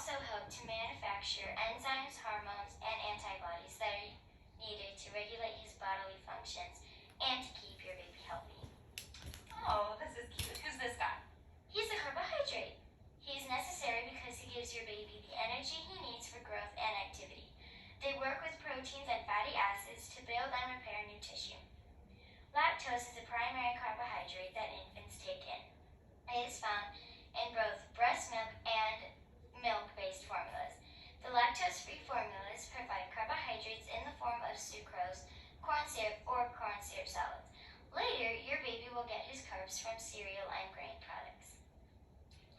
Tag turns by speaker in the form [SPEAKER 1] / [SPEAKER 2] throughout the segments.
[SPEAKER 1] also help to manufacture enzymes, hormones, and antibodies that are needed to regulate his bodily functions and to keep your baby healthy.
[SPEAKER 2] Oh, this is cute. Who's this guy?
[SPEAKER 1] He's a carbohydrate. He's necessary because he gives your baby the energy he needs for growth and activity. They work with proteins and fatty acids to build and repair new tissue. Lactose is a primary carbohydrate that infants take in. It is found in both breast milk and milk-based formulas. The lactose-free formulas provide carbohydrates in the form of sucrose, corn syrup, or corn syrup solids. Later, your baby will get his carbs from cereal and grain products.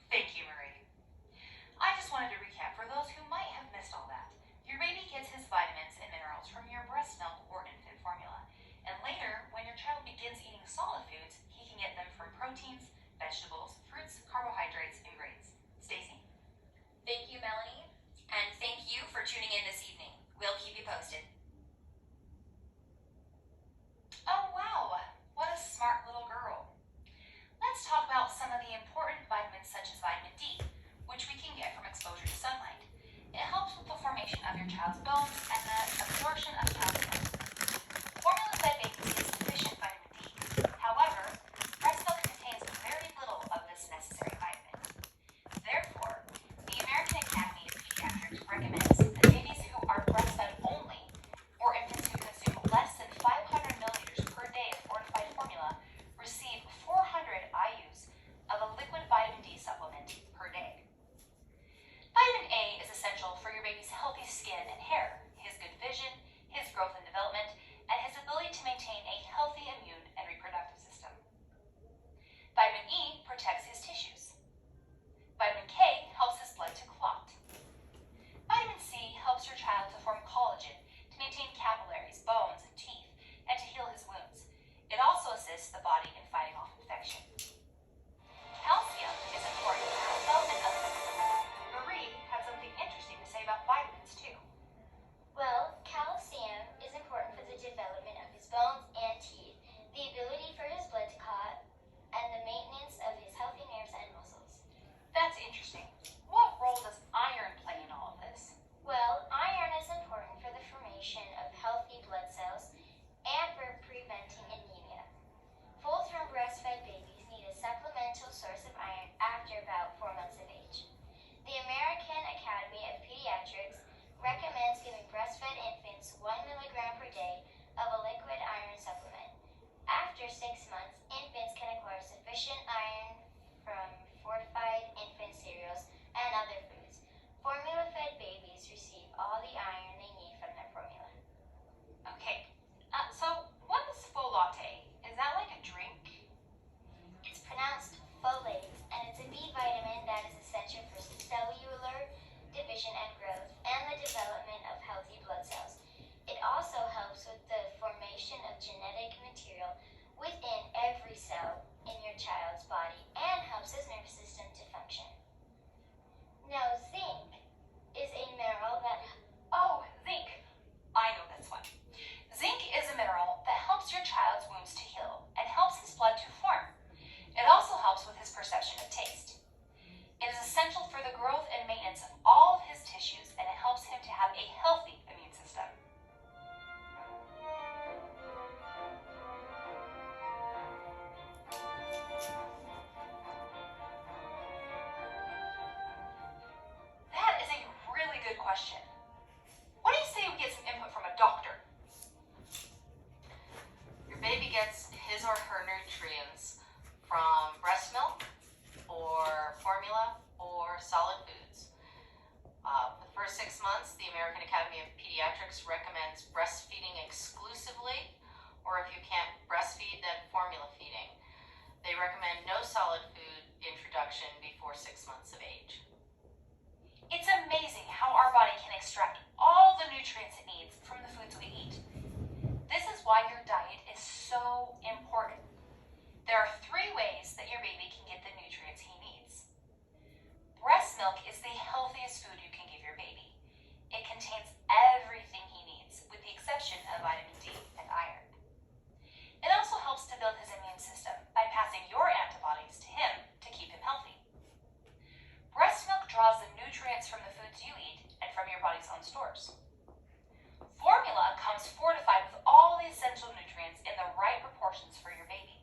[SPEAKER 2] Thank you, Marie. I just wanted to recap for those who might have missed all that. Your baby gets his vitamins and minerals from your breast milk or infant formula. And later, when your child begins eating solid foods, he can get them from proteins, vegetables, fruits, carbohydrates, and grains. Stacy?
[SPEAKER 3] Thank you, Melanie. And thank you for tuning in this evening. We'll keep you posted.
[SPEAKER 2] Oh, wow. What a smart little girl. Let's talk about some of the important vitamins such as vitamin D, which we can get from exposure to sunlight. It helps with the formation of your child's bones and the absorption of calcium. Formula-fed babies get sufficient vitamin D. However, breast milk contains very little of this necessary vitamin. Therefore, the American Academy of Pediatrics recommends that babies who are breastfed only, or infants who consume less than 500 milliliters per day of fortified formula, receive 400 IUs of a liquid vitamin D supplement per day. Vitamin A is essential for your baby's healthy skin and hair, his good vision, his growth and development, and his ability to maintain a healthy immune and reproductive system. Vitamin E protects his tissues. Vitamin K helps his blood to clot. Vitamin C helps your child to form collagen, to maintain capillaries, bones, and teeth, and to heal his wounds. It also assists the body in fighting off infection. Calcium is important for the development of the system. Marie had something interesting to say about vitamins too.
[SPEAKER 1] Well, calcium is important for the development of his bones and teeth, the ability for his blood to clot, and the maintenance of his healthy nerves and muscles.
[SPEAKER 2] That's interesting. What role does iron play in all of this?
[SPEAKER 1] Well, iron is important for the formation of healthy blood cells and for preventing anemia. Full-term breastfed babies need a supplemental source of iron after about 4 months of age. The American Academy of Pediatrics recommends giving breastfed infants 1 milligram per day of a liquid iron supplement. After 6 months, infants can acquire sufficient iron from fortified infant cereals and other foods. Formula-fed babies receive all the iron they need from their formula.
[SPEAKER 2] Okay, so what is folate? Is that like a drink?
[SPEAKER 1] It's pronounced folate, and it's a B vitamin that is essential for cellular division and growth and the development of healthy blood cells. It also helps with the formation of genetic material within every cell in your child's body and helps his nervous system to function. Now, zinc is a mineral that...
[SPEAKER 2] Oh, zinc. I know this one. Zinc is a mineral that helps your child's wounds to heal and helps his blood to form. It also helps with his perception of taste. It is essential for the growth and maintenance of all of his tissues, and it helps him to have a healthy immune system. That is a really good question. What do you say we get some input from a doctor?
[SPEAKER 4] Your baby gets his or her nutrients from breast milk or formula or solid foods. For the first 6 months, the American Academy of Pediatrics recommends breastfeeding exclusively, or if you can't breastfeed, then formula feeding. They recommend no solid food introduction before 6 months of age.
[SPEAKER 2] It's amazing how our body can extract all the nutrients it needs from the foods we eat. This is why your diet is so important. There are 3 ways that your baby can get the nutrients he needs. Breast milk is the healthiest food you can give your baby. It contains everything he needs, with the exception of vitamin D and iron. It also helps to build his immune system by passing your antibodies to him to keep him healthy. Breast milk draws the nutrients from the food foods you eat and from your body's own stores. Formula comes fortified with all the essential nutrients in the right proportions for your baby.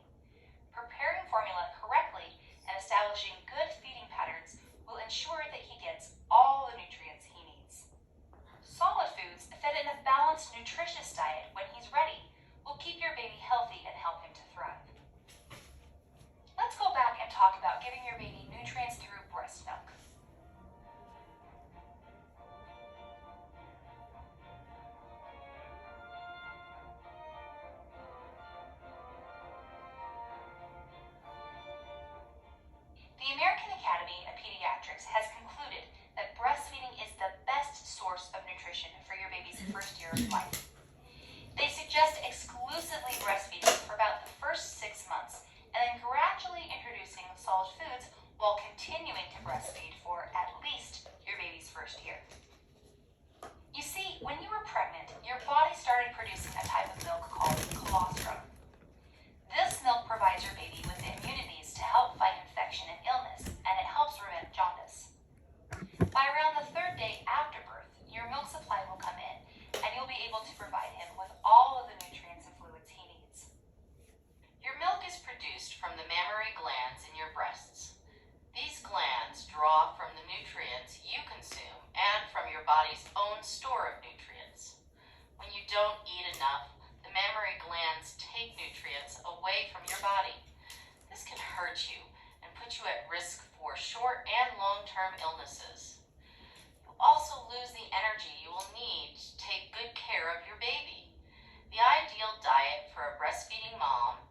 [SPEAKER 2] Preparing formula correctly and establishing good feeding patterns will ensure that he gets all the nutrients he needs. Solid foods fed in a balanced, nutritious diet when he's ready will keep your baby healthy and help him to thrive. Let's go back and talk about giving your baby nutrients through breast milk. The American Academy of Pediatrics has concluded that breastfeeding is the best source of nutrition for your baby's first year of life. They suggest exclusively breastfeeding for about the first 6 months and then gradually introducing solid foods while continuing to breastfeed for at least your baby's first year. You see, when you were pregnant, your body started producing a type of milk called colostrum. This milk provides your baby with immunities to help fight infection and illness, and it helps prevent jaundice. By around the 3rd day after birth, your milk supply will come in, and you'll be able to provide him with all of the nutrients and fluids he needs.
[SPEAKER 4] Your milk is produced from the mammary glands in your breasts. These glands draw from the nutrients you consume and from your body's own store of nutrients. When you don't eat enough, the mammary glands take nutrients away from your body. This can hurt you and put you at risk for short and long-term illnesses. You'll also lose the energy you will need to take good care of your baby. The ideal diet for a breastfeeding mom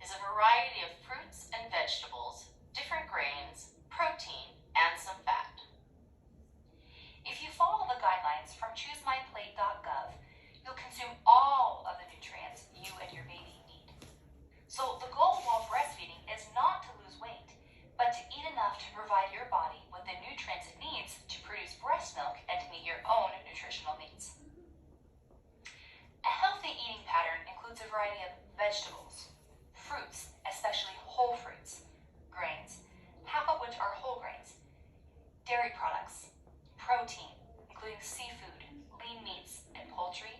[SPEAKER 4] is a variety of fruits and vegetables, different grains, protein, and some fat.
[SPEAKER 2] If you follow the guidelines from ChooseMyPlate.gov, you'll consume all of the nutrients you and your baby need. So the goal while breastfeeding is not to lose weight, but to eat enough to provide your body with the nutrients it needs to produce breast milk and to meet your own nutritional needs. A healthy eating pattern includes a variety of vegetables, fruits, especially whole fruits, grains, half of which are whole grains, dairy products, protein, including seafood, lean meats, and poultry,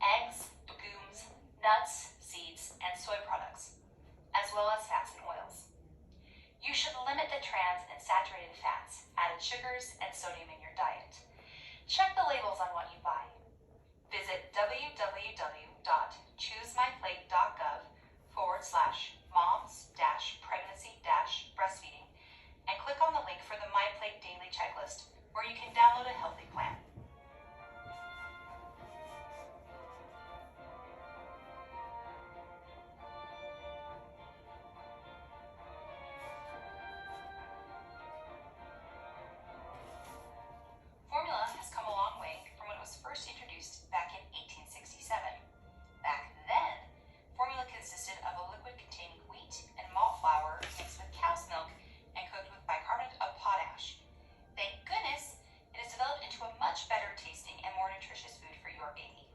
[SPEAKER 2] eggs, legumes, nuts, seeds, and soy products, as well as fats and oils. You should limit the trans and saturated fats, added sugars, and sodium in your diet. Check the labels on what you buy. Visit www.choosemyplate.gov/moms-pregnancy-breastfeeding and click on the link for the MyPlate Daily Checklist, where you can download a healthy plan. Formula has come a long way from when it was first introduced back in 1867. Back then, formula consisted of a liquid containing wheat and malt flour mixed with cow's milk and cooked with bicarbonate of potash. Thank goodness, it has developed into a much better tasting and more nutritious food for your baby.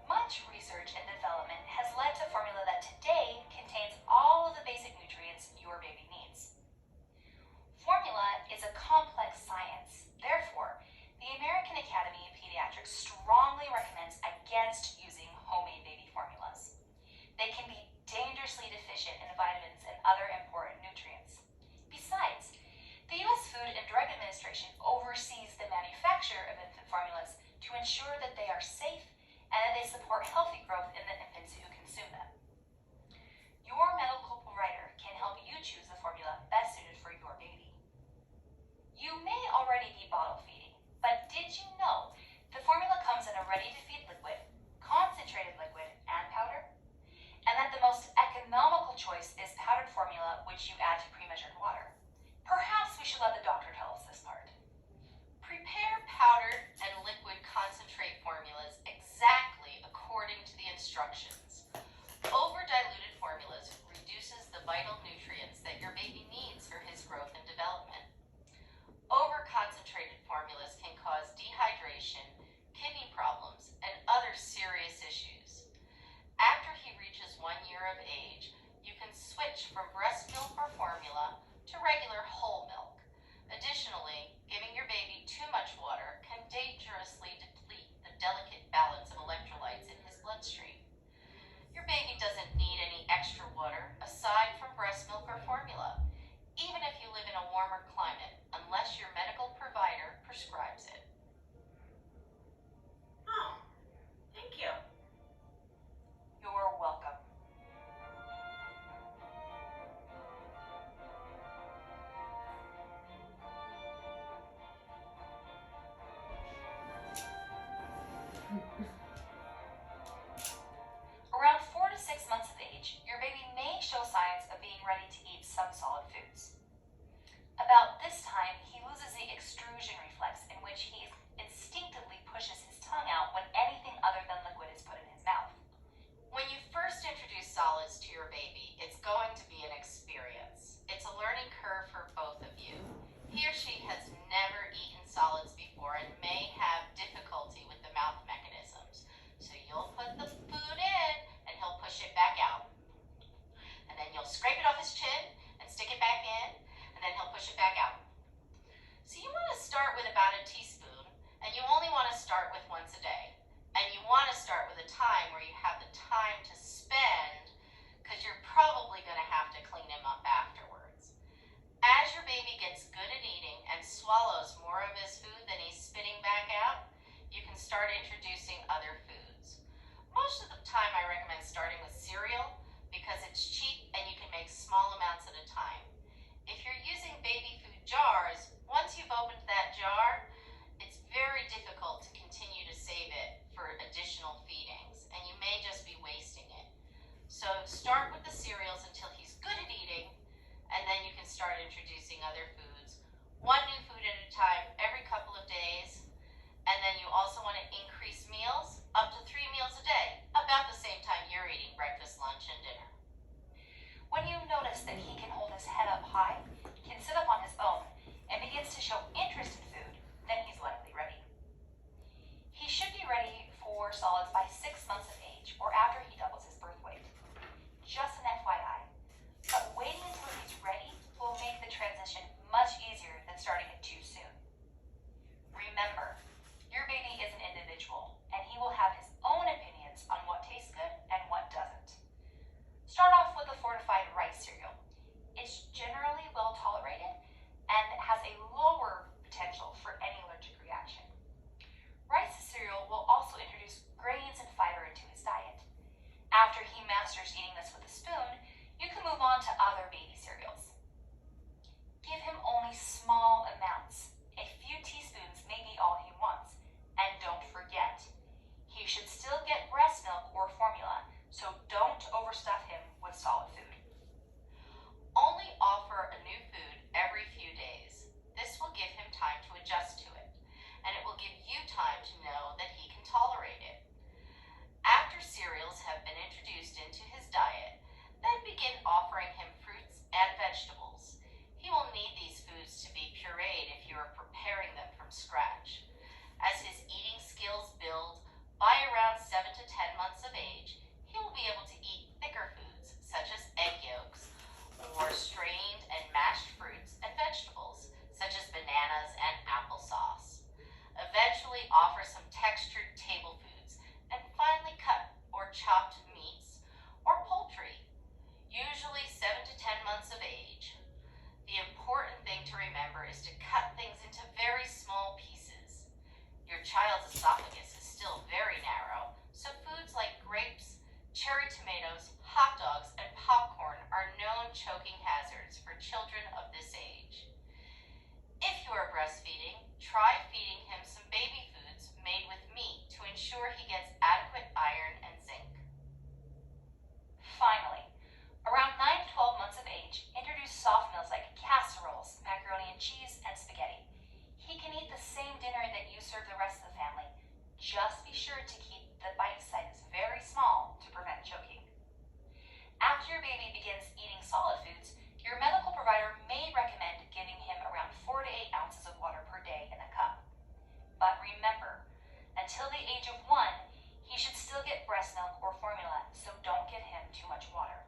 [SPEAKER 2] Much research and development has led to formula that today contains all of the basic nutrients your baby needs. Formula is a complex science. Therefore, the American Academy of Pediatrics strongly recommends against using homemade baby formulas. They can be dangerously deficient in vitamins and other important nutrients. Besides, the U.S. Food and Drug Administration oversees the manufacture of infant formulas to ensure that they are safe and that they support healthy growth in the infants who consume them. Your medical provider can help you choose the formula best suited for your baby. You may already be bottle feeding, but did you know the formula comes in a ready-to-feed liquid, concentrated liquid, and powder? And that the most economical choice is powdered formula, which you add to pre-measured water. Perhaps we should let the doctor tell us this part.
[SPEAKER 4] Prepare powdered and liquid concentrate formulas exactly according to the instructions summer climate unless your medical provider prescribes it.
[SPEAKER 5] Oh, thank you.
[SPEAKER 2] You're welcome. Around 4 to 6 months of age, your baby may show signs of being ready to eat some solid foods. About this time, he loses the extrusion reflex, in which he instinctively pushes his tongue out when anything other than liquid is put in his mouth.
[SPEAKER 4] When you first introduce solids to your baby, it's going to be an experience. It's a learning curve for both of you. He or she has never eaten solids before and may have difficulty with the mouth mechanisms. So you'll put the food in and he'll push it back out. And then you'll scrape it off his chin and stick it back in, and then he'll push it back out. So you want to start with about a teaspoon, and you only want to start with once a day. And you want to start with a time where you have the time to spend, because you're probably going to have to clean him up afterwards. As your baby gets good at eating and swallows more of his food than he's spitting back out, you can start introducing other foods. Most of the time I recommend starting with cereal because it's cheap and you can make small amounts at a time. If you're using baby food jars, once you've opened that jar, it's very difficult to continue to save it for additional feedings, and you may just be wasting it. So start with the cereals until he's good at eating, and then you can start introducing other foods. One new food at a time every couple of days, and then you also want to increase meals up to 3 meals a day, about the same time you're eating breakfast, lunch, and dinner.
[SPEAKER 2] When you notice that he can hold his head up high, can sit up on his own, and begins to show interest in food, then he's likely ready. He should be ready for solids by 6 months of age or after he doubles his birth weight. Just an FYI. But waiting until he's ready will make the transition much easier than starting it too soon. Remember, your baby is an individual, and he will have his own opinions on what tastes good and what doesn't. Start off with a fortified rice cereal. It's generally well tolerated and has a lower potential for any allergic reaction. Rice cereal will also introduce grains and fiber into his diet. After he masters eating this with a spoon, you can move on to other baby cereals. Give him only small amounts. A few teaspoons may be all he wants. And don't forget, he should still get breast milk or formula, so don't overstuff him with solid food.
[SPEAKER 4] Only offer a new food every few days. This will give him time to adjust to it, and it will give you time to know that he can tolerate it. After cereals have been introduced into his diet, then begin offering him fruits and vegetables. He will need these foods to be pureed if you are preparing them from scratch. As his eating skills build, by around 7 to 10 months of age, he will be able to eat thicker foods such as egg yolks, or strained and mashed fruits and vegetables such as bananas and applesauce. Eventually offer some textured table foods, and finally cut or chopped meats or poultry, usually 7 to 10 months of age. The important thing to remember is to cut things into very small pieces. Your child's esophagus is still very narrow, so foods like grapes, cherry tomatoes, hot dogs, and popcorn are known choking hazards for children of this age. If you are breastfeeding, try feeding him some baby foods made with meat to ensure he gets adequate iron and zinc.
[SPEAKER 2] Finally, around 9 to 12 months of age, introduce soft meals like casseroles, macaroni and cheese, and spaghetti. He can eat the same dinner that you serve the rest of the family. Just be sure to keep the bite sizes very small to prevent choking. After your baby begins eating solid foods, your medical provider may recommend giving him around 4 to 8 ounces of water per day in a cup. But remember, until the age of 1, he should still get breast milk or formula, so don't give him too much water.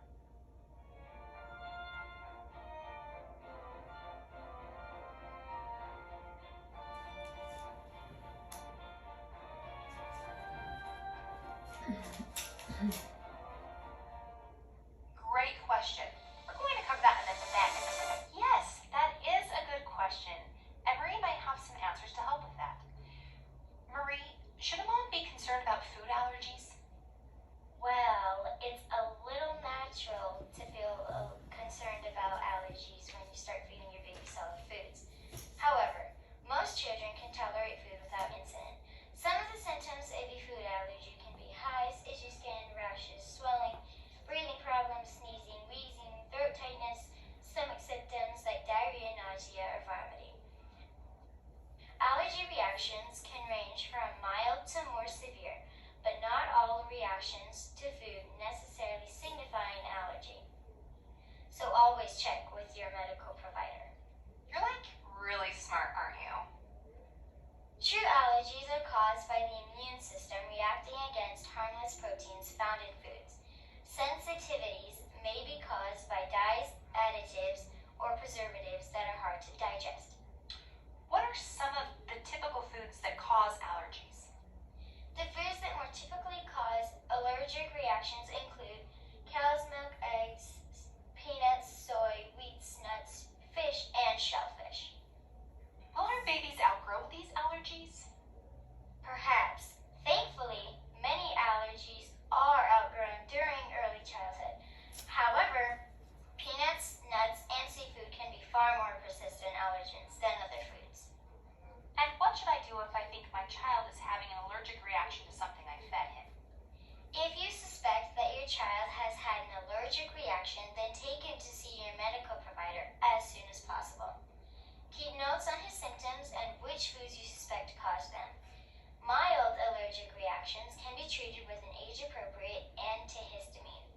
[SPEAKER 2] Great question. We're going to cover that in the next. Yes, that is a good
[SPEAKER 1] always check with your medical provider.
[SPEAKER 2] You're like really smart, aren't you?
[SPEAKER 1] True allergies are caused by the immune system reacting against harmless proteins found in foods. Sensitivities may be caused by dyes, additives, or preservatives that are hard to digest.
[SPEAKER 2] What are some of the typical foods that cause allergies?
[SPEAKER 1] The foods that more typically cause allergic reactions include cow's milk, eggs, peanuts, soy, wheat, nuts, fish, and shellfish.
[SPEAKER 2] Will our babies outgrow these allergies?
[SPEAKER 1] Perhaps. Thankfully, many allergies are outgrown during early childhood. However, peanuts, nuts, and seafood can be far more persistent allergens than other foods.
[SPEAKER 2] And what should I do if I think my child is having an allergic reaction to something I fed him?
[SPEAKER 1] If you suspect that your child has had an allergic reaction, then take him to see your medical provider as soon as possible. Keep notes on his symptoms and which foods you suspect caused them. Mild allergic reactions can be treated with an age-appropriate antihistamine.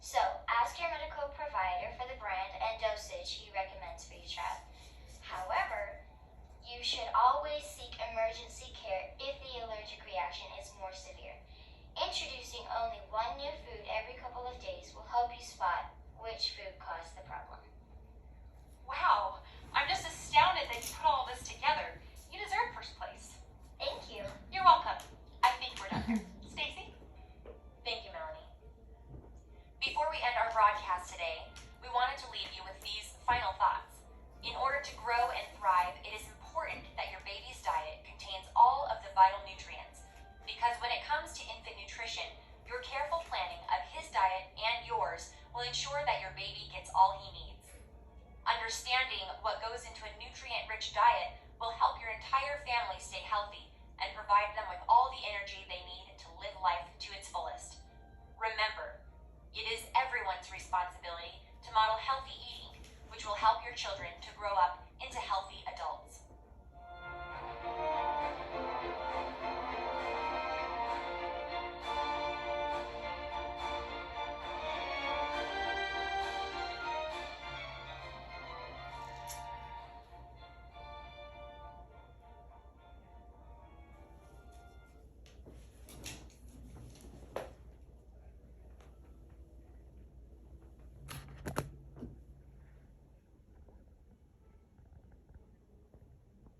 [SPEAKER 1] So, ask your medical provider for the brand and dosage he recommends for your child. However, you should always seek emergency care if the allergic reaction is more severe. Introducing only one new food every couple of days will help you spot which food caused the problem.
[SPEAKER 2] Wow, I'm just astounded that you put all this together. You deserve first place.
[SPEAKER 1] Thank you.
[SPEAKER 2] You're welcome. I think we're done here. Stacy?
[SPEAKER 3] Thank you, Melanie. Before we end our broadcast today, we wanted to leave you with these final thoughts. In order to grow and thrive, it is important that your baby's diet contains all of the vital nutrients, because when it comes to infant nutrition, your careful planning of his diet and yours will ensure that your baby gets all he needs. Understanding what goes into a nutrient-rich diet will help your entire family stay healthy and provide them with all the energy they need to live life to its fullest. Remember, it is everyone's responsibility to model healthy eating, which will help your children to grow up into healthy adults.